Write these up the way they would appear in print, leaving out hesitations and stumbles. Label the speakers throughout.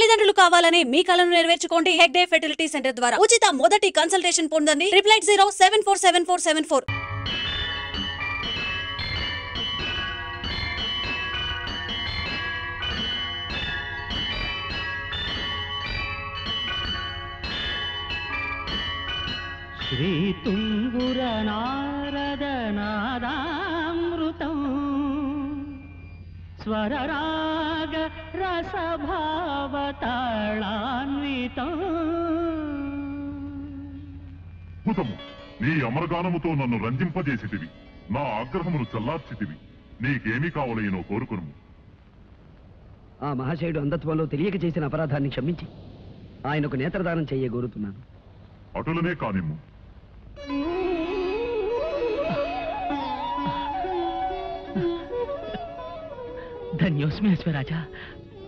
Speaker 1: తల్లిదండ్రులు కావాలని మీ కలను నెరవేర్చుకోండి హెగ్డే ఫెర్టిలిటీ సెంటర్ ద్వారా. ఉచిత మొదటి కన్సల్టేషన్ పొందండి 880747474.
Speaker 2: శ్రీ తుంగుర నారద నాదామృతం స్వరరాగ రసభావతాళాన్వితం.
Speaker 3: అద్భుతము, నీ అమరగానముతో నన్ను రంజింపజేసితివి, నా ఆగ్రహమును చల్లార్చితివి. నీకేమి కావలయనో కోరుకును.
Speaker 4: ఆ మహాశయుడు అంధత్వంలో తెలియక చేసిన అపరాధాన్ని క్షమించి ఆయనకు నేత్రదానం చేయగోరుతున్నాను.
Speaker 3: అటులనే కానిమ్ము.
Speaker 2: ధన్యోస్మి అశ్వరాజా,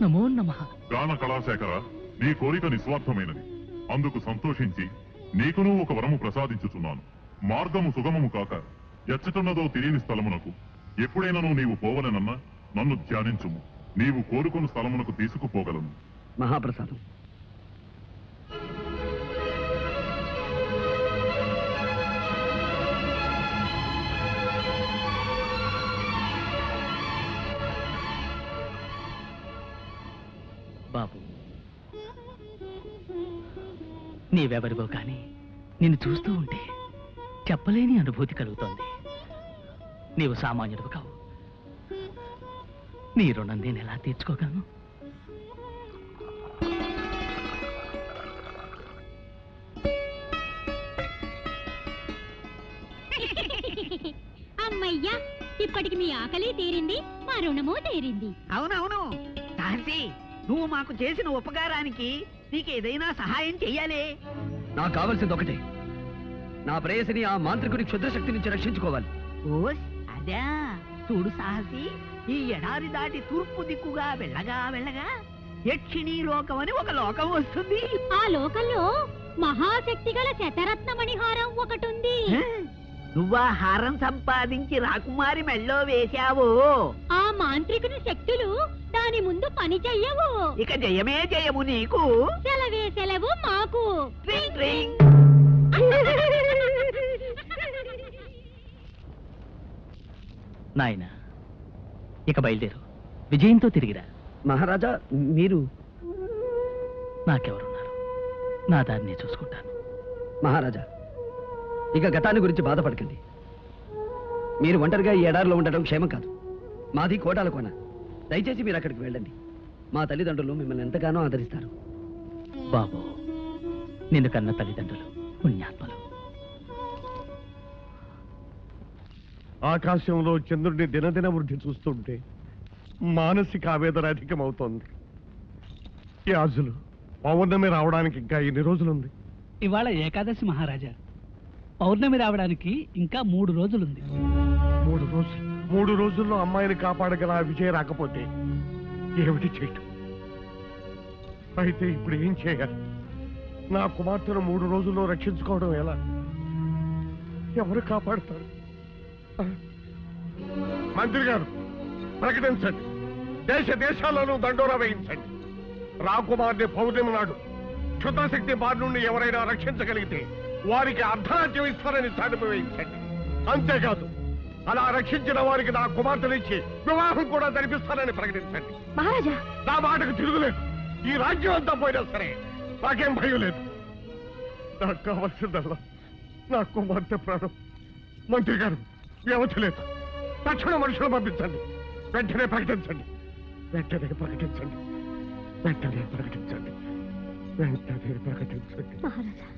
Speaker 2: నమో నమః.
Speaker 3: గాన కళాశేఖర, నీ కోరిక నిస్వార్థమైనది. అందుకు సంతోషించి నీకును ఒక వరము ప్రసాదించుచున్నాను. మార్గము సుగమము కాక ఎచ్చటున్నదో తెలియని స్థలమునకు ఎప్పుడైనాను నీవు పోవలెనన్నా నన్ను ధ్యానించుము. నీవు కోరుకున్న స్థలమునకు తీసుకుపోగలను.
Speaker 4: మహాప్రసాదం.
Speaker 2: బాబు, నీవెవరివో కానీ నిన్ను చూస్తూ ఉంటే చెప్పలేని అనుభూతి కలుగుతోంది. నీవు సామాన్యుడు కావు. నీ రుణం నేను ఎలా తీర్చుకోగలను?
Speaker 5: అమ్మయ్యా, ఇప్పటికి మీ ఆకలి తీరింది, మా రుణము తీరింది.
Speaker 6: అవునవును తాహసి, నువ్వు మాకు చేసిన ఉపకారానికి నీకేదైనా సహాయం చెయ్యాలి.
Speaker 4: నాకు కావలసింది ఒకటే, నా ప్రేయసిని ఆ మాంత్రికుడి క్షుద్రశక్తి నుంచి రక్షించుకోవాలి.
Speaker 6: ఓస్ అదా, చూడు సాహసి, ఈ ఎడారి దాటి తూర్పు దిక్కుగా వెళ్ళగా వెళ్ళగా యక్షిణీ లోకం అని ఒక లోకం వస్తుంది.
Speaker 5: ఆ లోకంలో మహాశక్తి గల శతరత్నమణిహారం ఒకటుంది.
Speaker 6: నువ్వా హారం సంపాదించి రాకుమారి మెళ్ళో వేశావు.
Speaker 5: ఆ మాంత్రికుని శక్తులు దాని ముందు పని చెయ్యవు.
Speaker 6: ఇక జయమే జయము నీకు.
Speaker 5: సెలవే సెలవు మాకు.
Speaker 6: ట్రింగ్ ట్రింగ్.
Speaker 2: నాయనా, ఇక బయలుదేరు. విజయంతో తిరిగిరా.
Speaker 4: మహారాజా, మీరు?
Speaker 2: నాకెవరున్నారు? నా దారిని చూసుకుంటాను.
Speaker 4: మహారాజా, ఇక గతాన్ని గురించి బాధపడకండి. మీరు ఒంటరిగా ఈ ఎడారిలో ఉండటం క్షేమం కాదు. మాది కోటాల కోన. దయచేసి మీరు అక్కడికి వెళ్ళండి. మా తల్లిదండ్రులు మిమ్మల్ని ఎంతగానో ఆదరిస్తారు.
Speaker 2: బాబు, నిన్ను కన్న తల్లిదండ్రులు పుణ్యాత్మలు.
Speaker 7: ఆకాశంలో చంద్రుడిని దినదిన వృద్ధి చూస్తుంటే మానసిక ఆవేదన అధికమవుతోంది. యాజులు, పౌర్ణమి రావడానికి ఇంకా ఎన్ని రోజులుంది?
Speaker 8: ఇవాళ ఏకాదశి మహారాజా. పౌర్ణమి రావడానికి ఇంకా 3 రోజులుంది.
Speaker 7: 3 రోజులు? 3 రోజుల్లో అమ్మాయిని కాపాడగల ఆ విజయ రాకపోతే ఏమిటి చేయటం? అయితే ఇప్పుడు ఏం చేయాలి? నా కుమార్తెను 3 రోజుల్లో రక్షించుకోవడం ఎలా? ఎవరు కాపాడుతారు? మంత్రి గారు, ప్రకటించండి. దేశ దేశాలను దండోరా వేయించండి. రాకుమార్ని పౌర్ణమి నాడు క్షుద్రశక్తి బారి నుండి ఎవరైనా రక్షించగలిగితే వారికి అర్ధరాజ్యం ఇస్తారని చాటింపు వేయించండి. అంతేకాదు, అలా రక్షించిన వారికి నా కుమార్తెనిచ్చి వివాహం కూడా జరిపిస్తారని ప్రకటించండి.
Speaker 5: మహారాజా,
Speaker 7: నా మాటకు తిరుగులేదు. ఈ రాజ్యం అంతా పోయినా సరే నాకేం భయం లేదు. నాకు కావాల్సిందల్లా నా కుమార్తె ప్రాణం. మంత్రి గారు, వ్యవధి లేదు. తక్షణ మనుషులు పంపించండి. వెంటనే ప్రకటించండి. వెంటనే ప్రకటించండి. వెంటనే ప్రకటించండి. వెంటనే ప్రకటించండి.
Speaker 5: మహారాజా.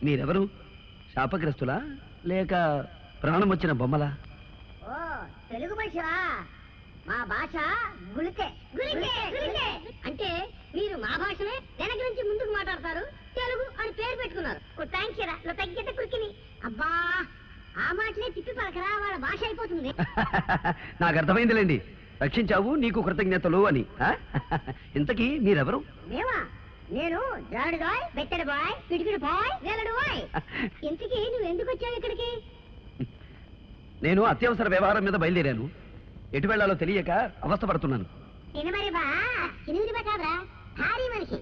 Speaker 4: మీరెవరు? శాపగ్రస్తులా లేక ప్రాణం వచ్చిన బొమ్మలా?
Speaker 9: ఓ తెలుగు మనిషివా? మా భాష గుళికే గుళికే గుళికే అంటే మీరు మా భాషనే వెనక నుంచి ముందుకు మాట్లాడతారు, తెలుగు అని పేరు పెట్టుకున్నారు. థ్యాంక్స్ రా తగ్గిత కురికిని. అబ్బా ఆ మాటలే తిప్పి పలకరా, వాళ్ళ భాష అయిపోతుంది.
Speaker 4: నాకు అర్థమైందిలేండి, రక్షించావు నీకు కృతజ్ఞతలు అని. ఇంతకీ మీరెవరు?
Speaker 9: మేమా? నేను జాడు బాయ్, బెత్తడి బాయ్, పిడికిడి బాయ్, వేలడు బాయ్. ఇంతకీ నువ్వు ఎందుకు వచ్చావు ఇక్కడికి?
Speaker 4: నేను అత్యవసర వ్యవహారం మీద బయలుదేరాను. ఎటు వెళ్లాలో తెలియక అవస్థపడుతున్నాను.
Speaker 9: సినిమరి బా సినిమరి బా కాదురా, భారీ మనిషి.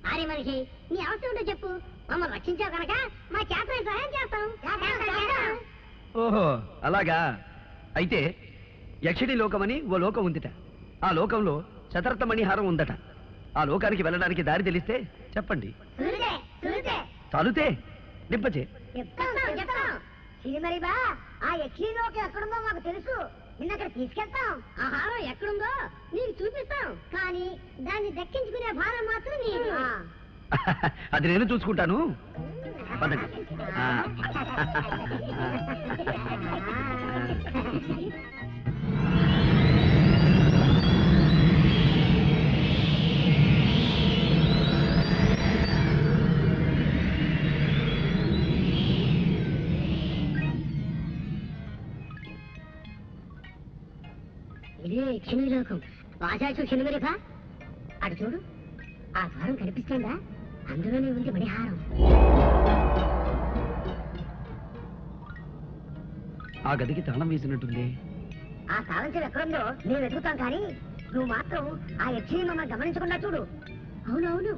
Speaker 9: భారీ మనిషి నీ అవసరం ఉంటే చెప్పు, మమ్మల్ని రక్షించావు కనుక మా చేతనే సహాయం చేస్తాం.
Speaker 4: ఓహో అలాగా. అయితే యక్షిణి లోకమని ఓ లోకం ఉందిట. ఆ లోకంలో శతరత్నమణిహారం ఉందట. ఆ లోకానికి వెళ్ళడానికి దారి తెలిస్తే చెప్పండి. తలుతే నింపచే
Speaker 9: సినిమరి బా ఆ యక్షిణి లోకం ఎక్కడుందో మాకు తెలుసు. నిన్న అక్కడ తీసుకెళ్తాం. ఆ హారం ఎక్కడుందో నీకు చూపిస్తాం, కానీ దాన్ని దక్కించుకునే భారం మాత్రం నీది.
Speaker 4: అది నేను చూసుకుంటాను. పదండి.
Speaker 9: ఇదే యక్షిణి లోకం. వాజాచు సినిమరిబా అటు చూడు, ఆ ద్వారం కనిపిస్తుందా? అందులోనే ఉంది మణిహారం.
Speaker 4: ఆ గదికి తాళం వేసినట్టుంది.
Speaker 9: ఆ తాళం చెవి ఎక్కడుందో మేము వెతుకుతాం, కానీ నువ్వు మాత్రం ఆ యక్షిని మమ్మల్ని గమనించకుండా చూడు. అవునవును.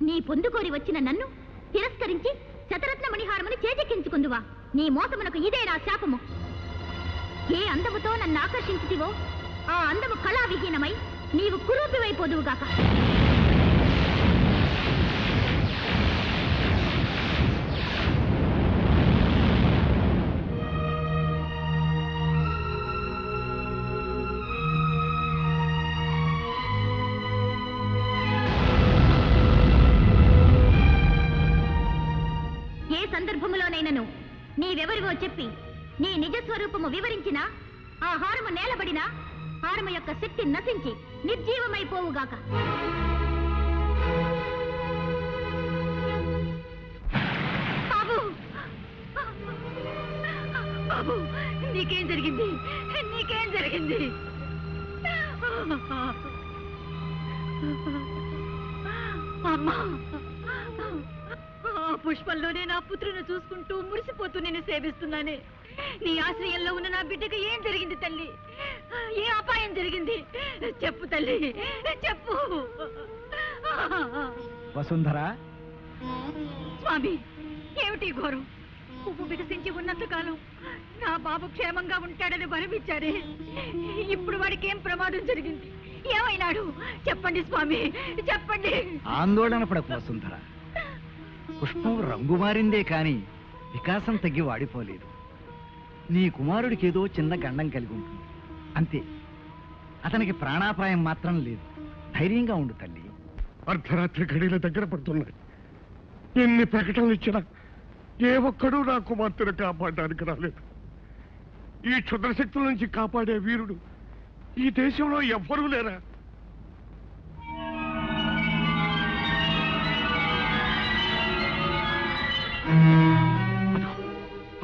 Speaker 5: నీ పొందుకోరి వచ్చిన నన్ను తిరస్కరించి శతరత్న మణిహారముని చేజెక్కించుకుందువా? నీ మోసమునకు ఇదే నా శాపము. ఏ అందముతో నన్ను ఆకర్షించితివో ఆ అందము కళావిహీనమై నీవు కురూపివైపోదువుగాక. సందర్భములోనైనను నీవెవరివో చెప్పి నీ నిజస్వరూపము వివరించిన ఆ హారము నేలబడిన హారము యొక్క శక్తి నశించి నిర్జీవమైపోవుగాక. బాబు బాబు నీకేం జరిగింది? నీకేం జరిగింది? అమ్మా, పుష్పంలోనే నా పుత్రుని చూసుకుంటూ మురిసిపోతూ నేను సేవిస్తున్నానే. నీ ఆశ్రయంలో ఉన్న నా బిడ్డకు ఏం జరిగింది తల్లి? ఏ అపాయం జరిగింది? చెప్పు తల్లి, చెప్పు.
Speaker 10: వసుంధర,
Speaker 5: స్వామి, ఏమిటి ఘోరం? పువ్వు వికసించి ఉన్నంత కాలం నా బాబు క్షేమంగా ఉంటాడని వరమిచ్చారే. ఇప్పుడు వాడికి ఏం ప్రమాదం జరిగింది? ఏమైనాడు? చెప్పండి స్వామి, చెప్పండి.
Speaker 10: ఆందోళన పడకు వసుంధర. పుష్పం రంగు మారిందే కాని వికాసం తగ్గి వాడిపోలేదు. నీ కుమారుడికి ఏదో చిన్న గండం కలిగి ఉంటుంది అంతే. అతనికి ప్రాణాపాయం మాత్రం లేదు. ధైర్యంగా ఉండు తల్లి.
Speaker 7: అర్ధరాత్రి గడియల దగ్గర పడుతున్నాయి. ఎన్ని ప్రకటనలు ఇచ్చినా ఏ ఒక్కడూ నా కుమార్తెను కాపాడడానికి రాలేదు. ఈ క్షుద్రశక్తుల నుంచి కాపాడే వీరుడు ఈ దేశంలో ఎవ్వరూ లేరా?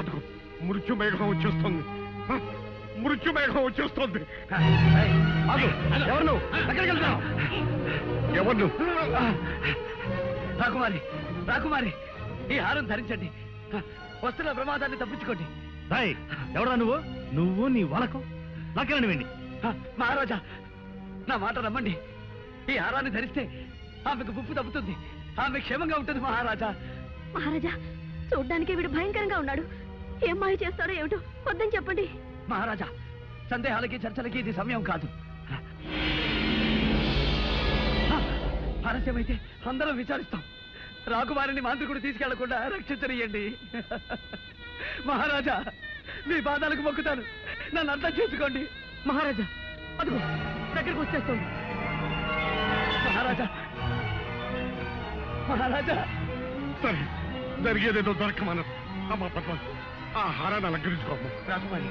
Speaker 7: అదిగో మృత్యు మేఘం వచ్చేస్తుంది. మృత్యు మేఘం వచ్చేస్తుంది.
Speaker 4: ఎవరు
Speaker 7: ఎవరు?
Speaker 4: రాకుమారి, రాకుమారి, ఈ హారం ధరించండి. వస్తున్న ప్రమాదాన్ని తప్పించుకోండి.
Speaker 2: ఎవరా నువ్వు నీ వాళ్ళకు నాకేనండి వెండి.
Speaker 4: మహారాజా, నా మాట నమ్మండి. ఈ హారాన్ని ధరిస్తే ఆమెకు ముప్పు తప్పుతుంది. ఆమె క్షేమంగా ఉంటుంది. మహారాజా,
Speaker 5: మహారాజా, చూడ్డానికి వీడు భయంకరంగా ఉన్నాడు. ఏం మాయ చేస్తారో ఏమిటో వద్దని చెప్పండి.
Speaker 4: మహారాజా, సందేహాలకి చర్చలకి ఇది సమయం కాదు. ఆలస్యమైతే అందరం విచారిస్తాం. రాకుమారిని మాంత్రికుడు తీసుకెళ్లకుండా రక్షించనియండి. మహారాజా, మీ పాదాలకు మొక్కుతాను. నన్ను అర్థం చేసుకోండి. మహారాజా, అదిగో దగ్గరికి వచ్చేస్తుంది. మహారాజా, మహారాజా.
Speaker 7: సరే, జరిగేదేదో దొరకమన్నారు. అమ్మా పద్మ, ఆ హారాన్ని అలంకరించుకోమ్మా.
Speaker 4: రాకుమారి,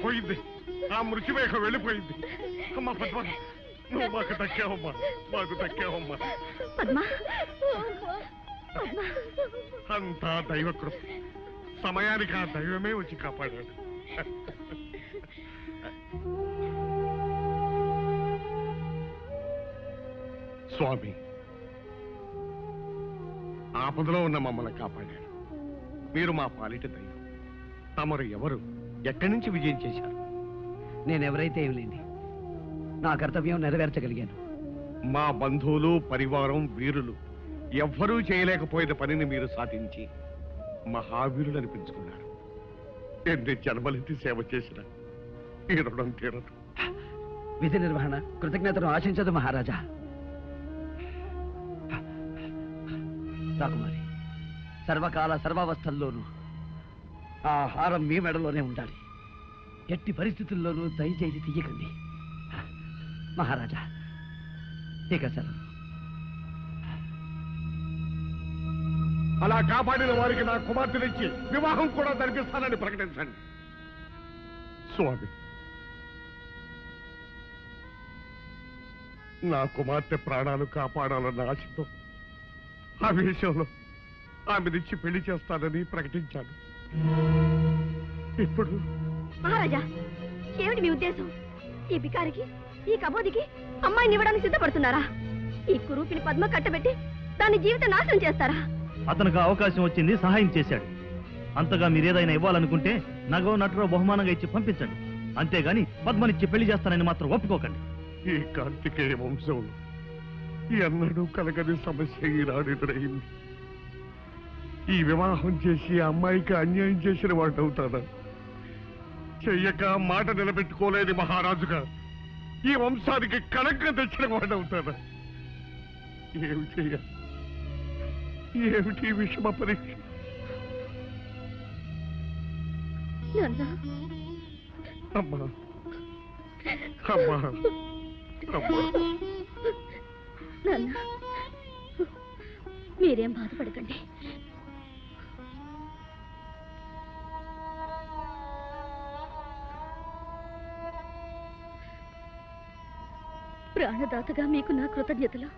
Speaker 7: పోయింది. ఆ మృత్యుమేఘం వెళ్ళిపోయింది. అమ్మా పద్మ, నువ్వు మాకు దక్కావమ్మా, మాకు దక్కావమ్మా.
Speaker 5: పద్మ,
Speaker 7: అంతా దైవకృప. సమయానికి ఆ దైవమే వచ్చి కాపాడాడు. స్వామి, ఆపదలో ఉన్న మమ్మల్ని కాపాడాడు. మీరు మా పాలిట దైవం. తమరు ఎవరు? ఎక్కడి నుంచి విజయం చేశారు?
Speaker 4: నేనెవరైతే ఏం లేండి, నా కర్తవ్యం నెరవేర్చగలిగాను.
Speaker 7: మా బంధువులు, పరివారం, వీరులు ఎవ్వరూ చేయలేకపోయిన పనిని మీరు సాధించి మహావీరులు అనిపించుకున్నారు. ఎన్ని జన్మలెత్తి సేవ చేసిన ఈ రుణం తీరదు.
Speaker 4: విధి నిర్వహణ కృతజ్ఞతను ఆశించదు మహారాజా. రాకుమారి, సర్వకాల సర్వావస్థల్లోనూ ఆ హారం మీ మెడలోనే ఉండాలి. ఎట్టి పరిస్థితుల్లోనూ దయచేసి తీయకండి. మహారాజా, ఇక సెలవు.
Speaker 7: అలా కాపాడిన వారికి నా కుమార్తెనిచ్చి వివాహం కూడా జరిపిస్తానని ప్రకటించండి. స్వామి, నా కుమార్తె ప్రాణాలు కాపాడాలన్న ఆశతో ఆవేశంలో ఆమెనిచ్చి పెళ్లి చేస్తానని ప్రకటించాను. ఇప్పుడు
Speaker 5: మహారాజా, ఏమిటి మీ ఉద్దేశం? ఈ బికారికి, ఈ కబోదికి అమ్మాయిని ఇవ్వడానికి సిద్ధపడుతున్నారా? ఈ కురూపిని పద్మ కట్టబెట్టి దాని జీవిత నాశనం చేస్తారా?
Speaker 2: అతనికి అవకాశం వచ్చింది, సహాయం చేశాడు. అంతగా మీరేదైనా ఇవ్వాలనుకుంటే నగో నటరో బహుమానంగా ఇచ్చి పంపించండి. అంతేగాని పద్మనిచ్చి పెళ్లి చేస్తానని మాత్రం ఒప్పుకోకండి.
Speaker 7: ఈ కార్తికేయ వంశంలో ఎన్నడూ కలగని సమస్య ఈనాడు ఎదురైంది. ఈ వివాహం చేసి అమ్మాయికి అన్యాయం చేసిన వాడు అవుతాడా? చెయ్యక మాట నిలబెట్టుకోలేని మహారాజుగా ఈ వంశానికి కళంకం తెచ్చిన వాడు అవుతాడా? ఏమి చెయ్యాలి? ఏమిటి విషమ పరీక్ష? అమ్మా, అమ్మా, అమ్మా.
Speaker 5: నాన్న, మీరేం బాధపడకండి. ప్రాణదాతగా మీకు నా కృతజ్ఞతలు.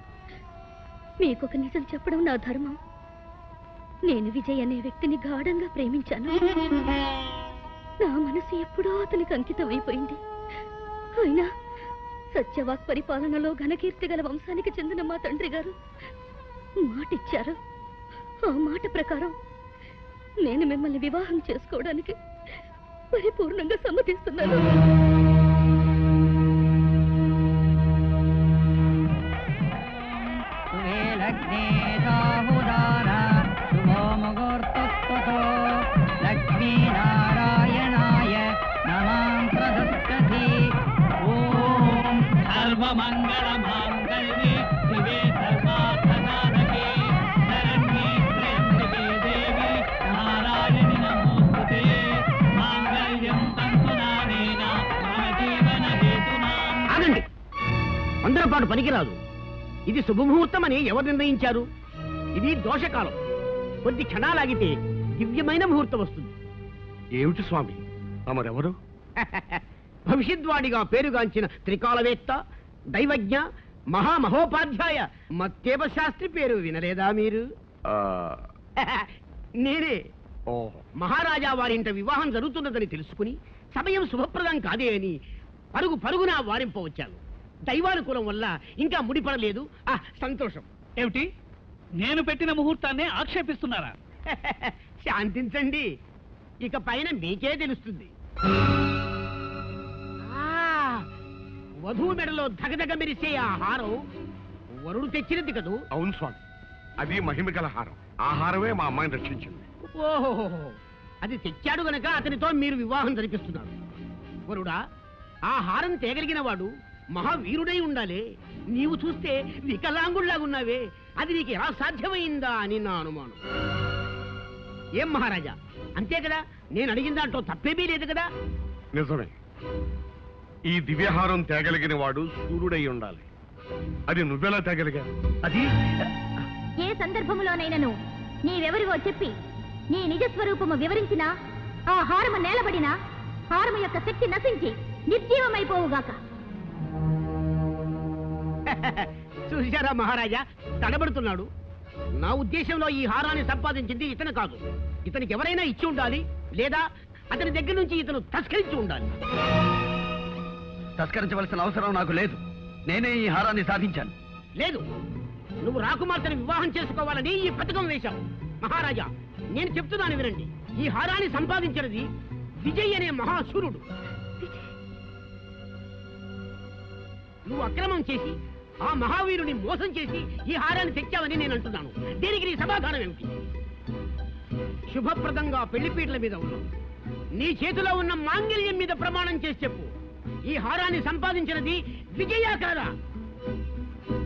Speaker 5: మీకొక నిజం చెప్పడం నా ధర్మం. నేను విజయ్ అనే వ్యక్తిని గాఢంగా ప్రేమించాను. నా మనసు ఎప్పుడో అతనికి అంకితం అయిపోయింది. అయినా సత్యవాక్ పరిపాలనలో ఘనకీర్తి గల వంశానికి చెందిన మా తండ్రి గారు మాటిచ్చారు. ఆ మాట ప్రకారం నేను మిమ్మల్ని వివాహం చేసుకోవడానికి పరిపూర్ణంగా సమ్మతిస్తున్నాను.
Speaker 6: లక్ష్మీనారాయణాయ నమాం ప్రదత్తతి. ఓం సర్వమంగళ మాంగళ్యే శివే సర్వార్థసాధకే శరణ్యే త్ర్యంబకే
Speaker 11: పొరపాటు పనికిరాదు. ఇది శుభముహూర్తం అని ఎవరు నిర్ణయించారు? ఇది దోషకాలం. కొద్ది క్షణాలాగితే దివ్యమైన ముహూర్తం వస్తుంది.
Speaker 7: ఏమిటి స్వామి తమరెవరు?
Speaker 11: భవిష్యద్వాడిగా పేరుగాంచిన త్రికాలవేత్త, దైవజ్ఞ, మహామహోపాధ్యాయ మత్తేవ శాస్త్రి పేరు వినలేదా మీరు? నేనే. మహారాజా వారింట వివాహం జరుగుతున్నదని తెలుసుకుని సమయం శుభప్రదం కాదే అని పరుగున వారింపవచ్చాను. దైవానుకూలం వల్ల ఇంకా ముడిపడలేదు. సంతోషం.
Speaker 8: ఏమిటి, నేను పెట్టిన ముహూర్తాన్ని ఆక్షేపిస్తున్నారా?
Speaker 11: శాంతించండి, ఇక పైన మీకే తెలుస్తుంది. వధువు మెడలో ధగధగ మెరిసే ఆ హారం వరుడు తెచ్చినది కదూ?
Speaker 7: అవును స్వామి, అది మహిమ గల హారం. ఆ హారమే మా అమ్మాయిని రక్షించింది.
Speaker 11: ఓహో, అది తెచ్చాడు గనక అతనితో మీరు వివాహం జరిపిస్తున్నారు. వరుడా, ఆ హారం తేగలిగిన వాడు మహావీరుడై ఉండాలి. నీవు చూస్తే వికలాంగుళ్లాగున్నావే, అది నీకు ఎలా సాధ్యమైందా అని నా అనుమానం. ఏం మహారాజా, అంతే కదా? నేను అడిగిన దాంట్లో తప్పేమీ లేదు కదా?
Speaker 7: నిజమే. ఈ దివ్యహారం తేగలిగిన వాడు సూర్యుడై ఉండాలి. అది నువ్వెలా తేగలిగా?
Speaker 4: అది
Speaker 9: ఏ సందర్భంలోనైనను నీవెవరివో చెప్పి నీ నిజస్వరూపము వివరించినా ఆ హారము నేలబడినా హారము యొక్క శక్తి నశించి నిర్జీవమైపోవుగాక.
Speaker 11: చూశారా మహారాజా, తడబడుతున్నాడు. నా ఉద్దేశంలో ఈ హారాన్ని సంపాదించింది ఇతను కాదు. ఇతనికి ఎవరైనా ఇచ్చి ఉండాలి, లేదా అతని దగ్గర నుంచి ఇతను తస్కరించి ఉండాలి.
Speaker 4: తస్కరించవలసిన అవసరం నాకు లేదు. నేనే ఈ హారాన్ని సాధించాను.
Speaker 11: లేదు, నువ్వు రాకుమార్తెను వివాహం చేసుకోవాలని ఈ పథకం వేశావు. మహారాజా, నేను చెప్తున్నాను వినండి. ఈ హారాన్ని సంపాదించినది విజయ్ అనే మహాశూరుడు. నువ్వు అక్రమం చేసి ఆ మహావీరుని మోసం చేసి ఈ హారాన్ని తెచ్చావని నేను అంటున్నాను. దీనికి నీ సమాధానం ఏమిటి? శుభప్రదంగా పెళ్లిపీటల మీద ఉన్నావు. నీ చేతిలో ఉన్న మాంగళ్యం మీద ప్రమాణం చేసి చెప్పు, ఈ హారాన్ని సంపాదించినది విజయా కాదా?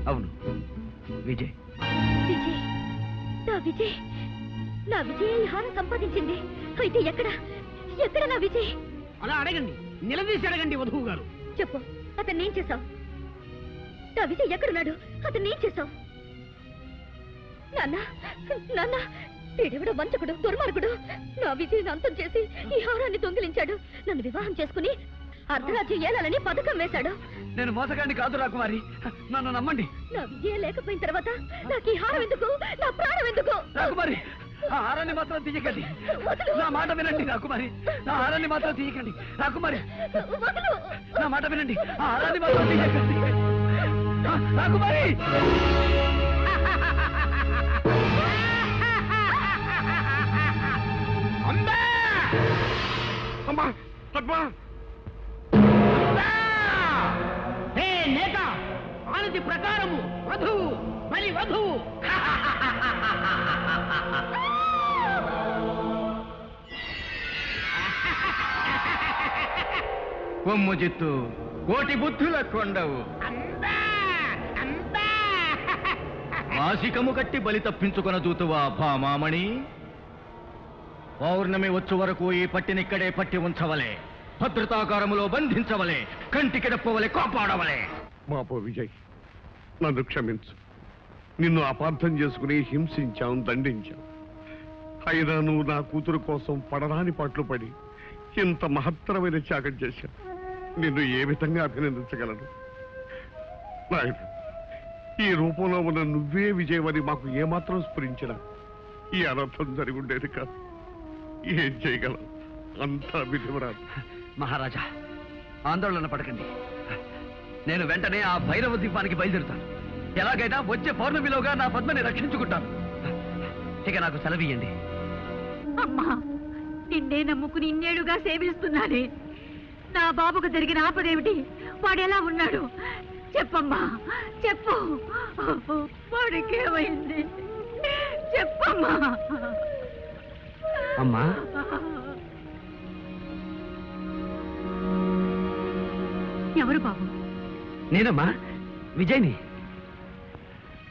Speaker 4: అవును, విజయ్.
Speaker 9: విజయ్, నా విజయ్, నా విజయ్ ఈ హారం సంపాదించింది. అయితే ఎక్కడ నా విజయ్?
Speaker 11: అలా అడగండి, నిలదీసి అడగండి వధువు గారు.
Speaker 9: చెప్పు, అతన్ని ఏం చేశావు? నా విజయ్ ఎక్కడున్నాడు? అతన్ని ఏం చేశావు? నాన్న, వీడెవడో వంచకుడు, దుర్మార్గుడు. నా విజయ్ అంతం చేసి ఈ హారాన్ని దొంగిలించాడు. నన్ను వివాహం చేసుకుని అర్ధరాజ్యం ఏలాలని పథకం వేశాడు.
Speaker 4: నేను మోసగాడిని కాదు రాకుమారి, నన్ను నమ్మండి.
Speaker 9: నా విజయ లేకపోయిన తర్వాత నాకు ఈ హారం ఎందుకు? నా ప్రాణం ఎందుకు?
Speaker 4: రాకుమారి, ఆ హారాన్ని మాత్రం తీయకండి. నా మాట వినండి రాకుమారి, నా హారాన్ని మాత్రం తీయకండి. రాకుమారి, నా మాట వినండి, ఆ హారాన్ని మాత్రం తీయకండి. రాకుమారి,
Speaker 7: అమ్మా పద్మా!
Speaker 11: హే నేత, ఆనతి ప్రకారము వధువు బలి వధువు.
Speaker 10: కొమ్ము జిత్తు కోటి బుద్ధుల కొండవు, మాసికము కట్టి బలి తప్పించుకొన దూతువా భామామణి. పౌర్ణమి వచ్చు వరకు ఈ పట్టినిక్కడే పట్టి ఉంచవలే, భద్రతాకారములో బంధించవలే, కంటికిడప్పవలే, కాపాడవలే.
Speaker 7: మాపో విజయ్, నన్ను క్షమించు. నిన్ను అపార్థం చేసుకుని హింసించాం, దండించాం. అయినా నువ్వు నా కూతురు కోసం పడరాని పాటలు పడి ఇంత మహత్తరమైన త్యాగం చేశావు. నిన్ను ఏ విధంగా అభినందించగలను? నాయుడు, ఈ రూపంలో ఉన్న నువ్వే విజయవని మాకు ఏమాత్రం స్ఫురించినా ఈ అనర్థం జరిగి ఉండేది కాదు. ఏం చేయగలం? అంతా విధివరాదు.
Speaker 4: మహారాజా, ఆందోళన పడకండి. నేను వెంటనే ఆ భైరవ ద్వీపానికి బయలుదేరుతాను. ఎలాగైనా వచ్చే పౌర్ణమిలోగా నా పద్మని రక్షించుకుంటాను. ఇక నాకు సెలవియ్యండి.
Speaker 5: అమ్మా, నిన్నే నమ్ముకుని ఇన్నేళ్లుగా సేవిస్తున్నానే. నా బాబుకు జరిగిన ఆపదేమిటి? వాడెలా ఉన్నాడు? చెప్పమ్మా, చెప్పు. వాడికేమైంది? చెప్పమ్మా.
Speaker 4: అమ్మా,
Speaker 5: ఎవరు బాబు?
Speaker 4: నేనమ్మా, విజయ్ని.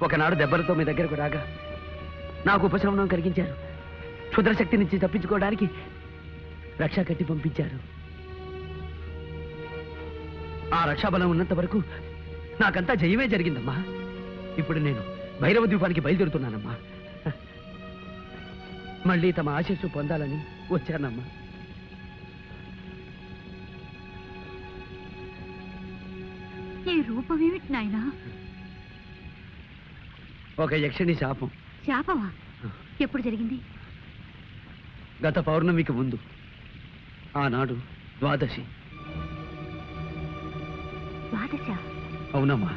Speaker 4: ఒకనాడు దెబ్బలతో మీ దగ్గరకు రాగా నాకు ఉపశమనం కలిగించారు. క్షుద్రశక్తి నుంచి తప్పించుకోవడానికి రక్షా కట్టి పంపించారు. ఆ రక్షాబలం ఉన్నంత వరకు నాకంతా జయమే జరిగిందమ్మా. ఇప్పుడు నేను భైరవ ద్వీపానికి బయలుదేరుతున్నానమ్మా. మళ్ళీ తమ ఆశీస్సు పొందాలని వచ్చానమ్మా.
Speaker 5: ఈ రూపమేమిటి నాయనా?
Speaker 4: ఒక యక్షిణి శాపం.
Speaker 5: శాపమా? ఎప్పుడు జరిగింది?
Speaker 4: గత పౌర్ణమికి ముందు. ఆనాడు ద్వాదశి.
Speaker 5: ద్వాదశ?
Speaker 4: అవునమ్మా.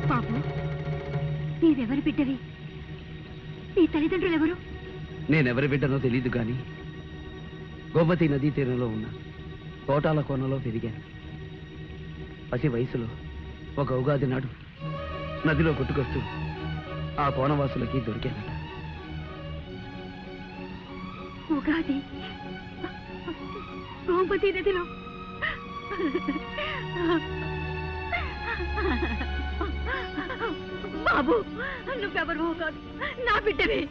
Speaker 5: బాబు, నీవెవరి బిడ్డవి? నీ తల్లిదండ్రులు ఎవరు?
Speaker 4: నేనెవరి బిడ్డనో తెలీదు గాని గోమతి నదీ తీరంలో ఉన్న కోటాల కోనలో పెరిగాను. పసి వయసులో ఒక ఉగాది నాడు నదిలో కొట్టుకొస్తూ ఆ కోనవాసులకి దొరికానట.
Speaker 5: ఉగాది గోమతి నదిలో? బాబు, నువ్వెవరు కాదు, నా బిడ్డవి.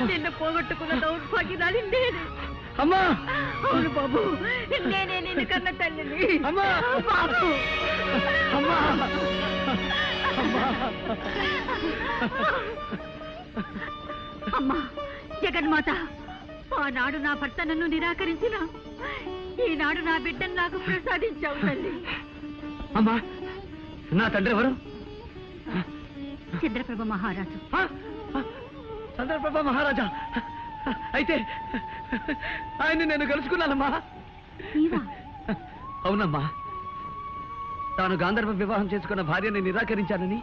Speaker 5: నిన్ను పోగొట్టుకున్న దౌర్భాగ్యరాలి నేనే.
Speaker 4: అమ్మా!
Speaker 5: అవును బాబు, నేనే నిన్ను కన్న తల్లిని.
Speaker 4: అమ్మా!
Speaker 5: బాబు!
Speaker 4: అమ్మా!
Speaker 5: అమ్మా జగన్మాత, ఆనాడు నా భర్త నన్ను నిరాకరించిన ఈనాడు నా బిడ్డను నాకు ప్రసాదించావు తల్లి.
Speaker 4: అమ్మా, నా తండ్రి ఎవరు?
Speaker 5: చంద్రప్రభ మహారాజు.
Speaker 4: చంద్రప్రభ మహారాజా? అయితే ఆయన్ని నేను కలుసుకున్నానమ్మా. అవునమ్మా. తాను గాంధర్వ వివాహం చేసుకున్న భార్యని నిరాకరించానని,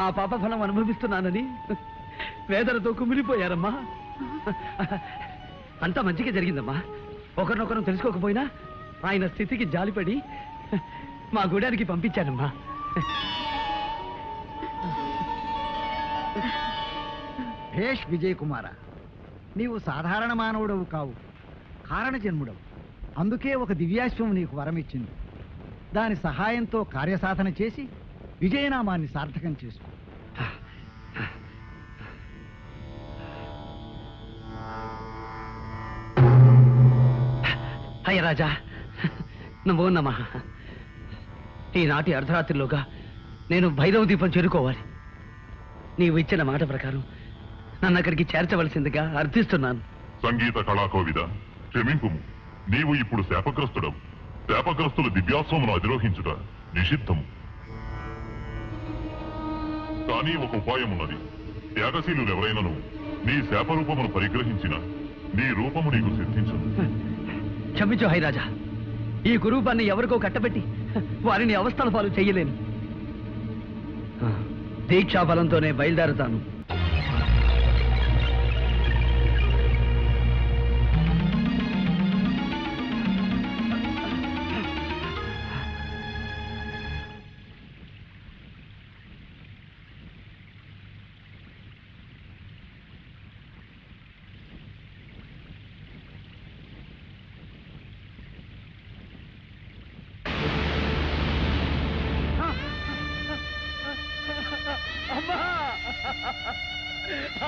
Speaker 4: ఆ పాప ఫలం అనుభవిస్తున్నానని వేదనతో కుమిలిపోయారమ్మా. అంతా మంచిగా జరిగిందమ్మా. ఒకరినొకరు తెలుసుకోకపోయినా ఆయన స్థితికి జాలిపడి మా గూడానికి పంపించానమ్మా.
Speaker 10: భేష్ విజయ్ కుమార, నీవు సాధారణ మానవుడవు కావు, కారణ జన్ముడవు. అందుకే ఒక దివ్యాశ్వం నీకు వరమిచ్చింది. దాని సహాయంతో కార్యసాధన చేసి విజయనామాన్ని సార్థకం చేసుకో.
Speaker 4: అయ్య రాజా, నమో నమః. ఈనాటి అర్ధరాత్రిలోగా నేను భైరవ దీపం చేరుకోవాలి. నీవు ఇచ్చిన మాట ప్రకారం నన్ను అక్కడికి చేర్చవలసిందిగా అర్థిస్తున్నాను.
Speaker 3: సంగీత కళాకోవిద, క్షమింపుము. నీవు ఇప్పుడు శాపగ్రస్తుడవు. శాపగ్రస్తుల దివ్యాశ్వమును అధిరోహించుట నిషిద్ధము. కానీ ఒక ఉపాయమున్నది. త్యాగశీలు ఎవరైనను నీ శాపరూపమును పరిగ్రహించిన నీ రూపము నీకు సిద్ధించదు.
Speaker 4: క్షమించు హైరాజా. ఈ కురూపాన్ని ఎవరికో కట్టబెట్టి వారిని అవస్థల పాలు చెయ్యలేను. దీక్షాబలంతోనే బయలుదేరుతాను.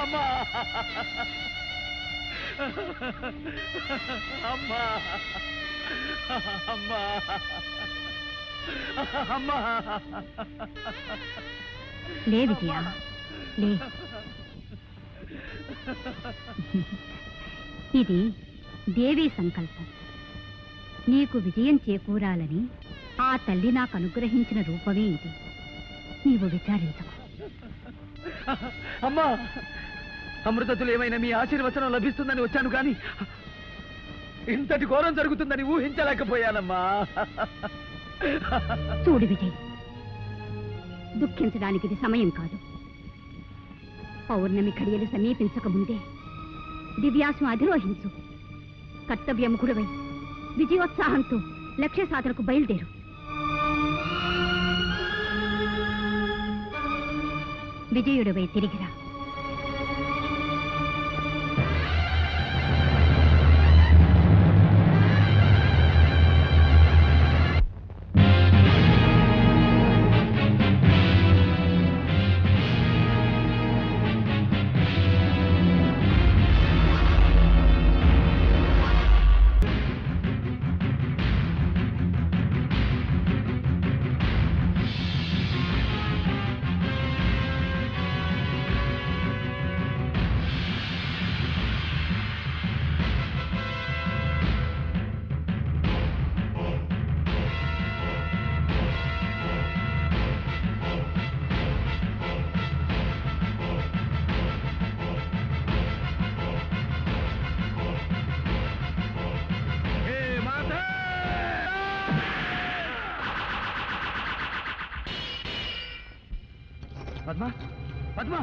Speaker 4: అమ్మా! అమ్మా! అమ్మా! అమ్మా!
Speaker 5: లే విజయ, లే. ఇది దేవీ సంకల్పం. నీకు విజయం చేకూరాలని ఆ తల్లి నాకు అనుగ్రహించిన రూపమే ఇది. నీవు విచారించకు.
Speaker 4: అమ్మా! అమృతతులు ఏమైనా మీ ఆశీర్వచనం లభిస్తుందని వచ్చాను కానీ ఇంతటి ఘోరం జరుగుతుందని ఊహించలేకపోయానమ్మా.
Speaker 5: చూడు విజయ్, దుఃఖించడానికి ఇది సమయం కాదు. పౌర్ణమి ఘడియలు సమీపించక ముందే దివ్యాసం అధిరోహించు. కర్తవ్యముఖుడవై విజయోత్సాహంతో లక్ష్య సాధనకు బయలుదేరు. విజయుడవై తిరిగిరా.
Speaker 4: పద్మ పద్మ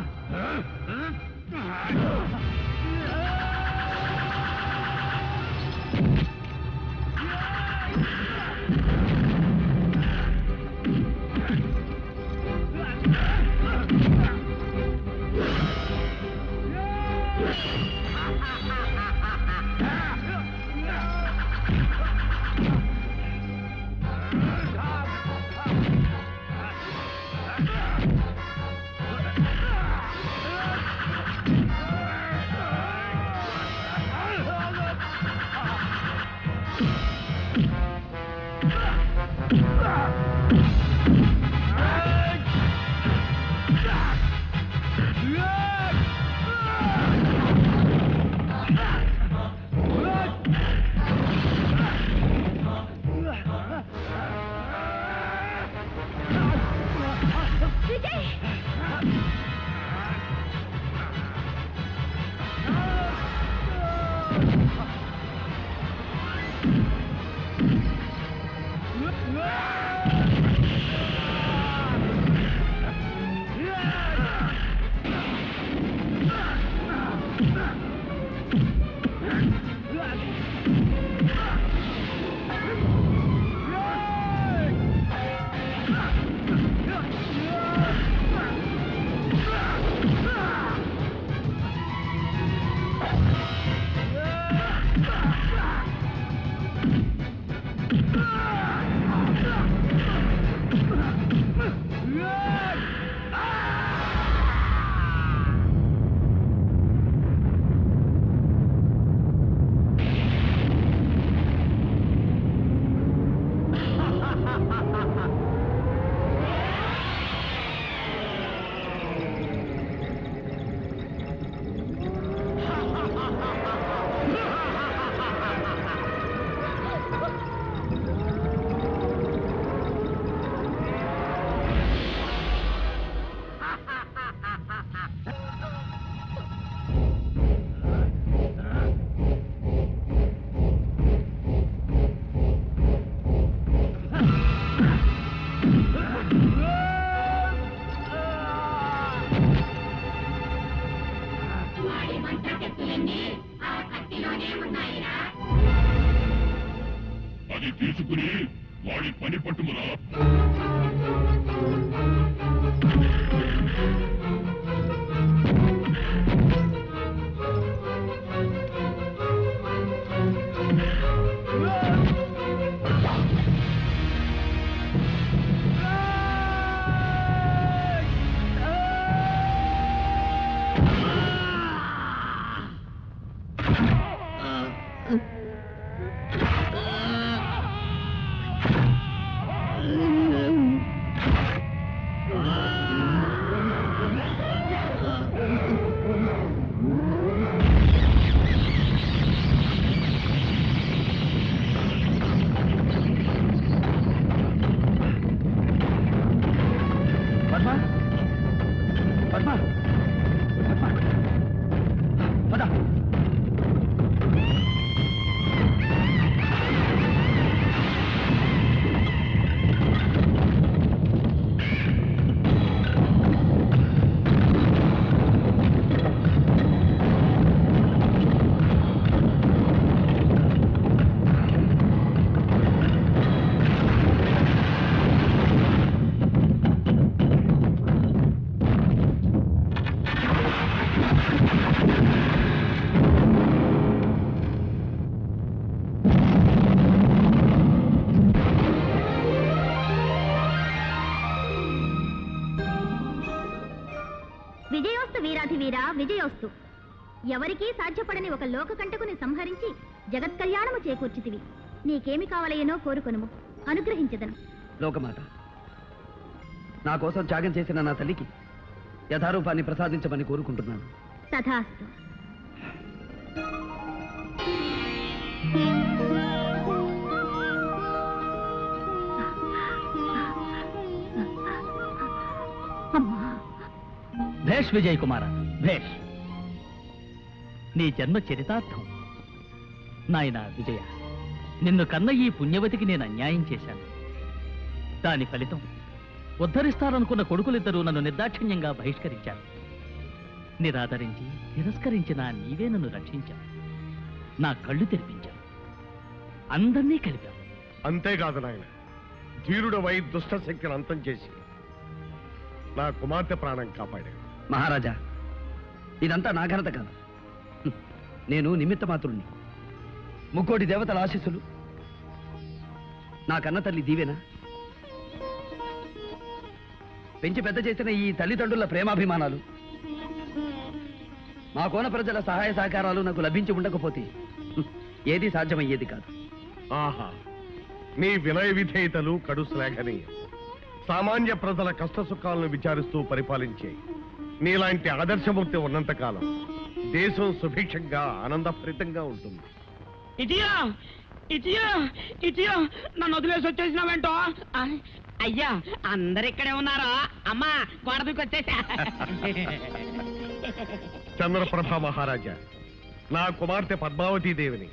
Speaker 3: అది తీసుకుని వాడి పని పట్టుమురా.
Speaker 9: విజయోస్తు వీరాధి వీరా విజయోస్తు. ఎవరికీ సాధ్యపడని ఒక లోకకంటకుని సంహరించి జగత్ కళ్యాణము చేకూర్చితివి. నీకేమి కావలయనో కోరుకొనుము, అనుగ్రహించదను.
Speaker 4: లోకమాత, నా కోసం త్యాగం చేసిన నా తల్లికి యథారూపాన్ని ప్రసాదించమని కోరుకుంటున్నాను.
Speaker 9: తథాస్తు.
Speaker 8: భేష్ విజయ్ కుమార, భేష్. నీ జన్మ చరితార్థం. నాయనా విజయ, నిన్ను కన్న ఈ పుణ్యవతికి నేను అన్యాయం చేశాను. దాని ఫలితం
Speaker 12: ఉద్ధరిస్తారనుకున్న కొడుకులిద్దరూ నన్ను నిర్దాక్షిణ్యంగా బహిష్కరించారు. నిరాదరించి తిరస్కరించిన నీవే నన్ను రక్షించావు. నా కళ్ళు తెరిపించావు. అందర్నీ కలిపావు.
Speaker 7: అంతేకాదు నాయన, ధీరుడవై దుష్ట శక్తిని అంతం చేసి నా కుమార్తె ప్రాణం కాపాడాడు.
Speaker 4: మహారాజా, ఇదంతా నా ఘనత కాదు. నేను నిమిత్త మాత్రుణ్ణి. ముక్కోటి దేవతల ఆశీస్సులు, నా కన్న తల్లి దీవెన, పెంచి పెద్ద చేసిన ఈ తల్లిదండ్రుల ప్రేమాభిమానాలు, మా కోన ప్రజల సహాయ సహకారాలు నాకు లభించి ఉండకపోతే ఏది సాధ్యమయ్యేది కాదు.
Speaker 7: ఆహా, నీ వినయ విధేయతలు కడు శ్లాఘనీయం. సామాన్య ప్రజల కష్ట సుఖాలను విచారిస్తూ పరిపాలించే నీలాంటి ఆదర్శమూర్తి ఉన్నంతకాలం దేశం సుభిక్షంగా ఆనందభరితంగా ఉంటుంది.
Speaker 11: ఇటియా ఇటియా ఇటియా నన్ను వదిలేసి వచ్చేసినావేంటో. అయ్యా, అందరు ఇక్కడే ఉన్నారా? అమ్మా, గొడవకి వచ్చేసా.
Speaker 7: చంద్రప్రభ మహారాజా, నా కుమార్తె పద్మావతీ దేవిని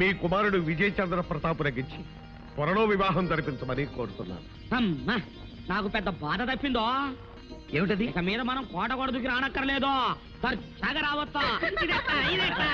Speaker 7: మీ కుమారుడు విజయ్ చంద్ర ప్రతాపునకిచ్చి త్వరలో వివాహం జరిపించమని కోరుతున్నాను.
Speaker 11: అమ్మా, నాకు పెద్ద బాధ తప్పిందో.
Speaker 4: ఏమిటది?
Speaker 11: ఇక మీద మనం కోట గొడవకి రానక్కర్లేదు, దర్జాగా రావచ్చా. ఇదెట్టా, ఇదెట్టా.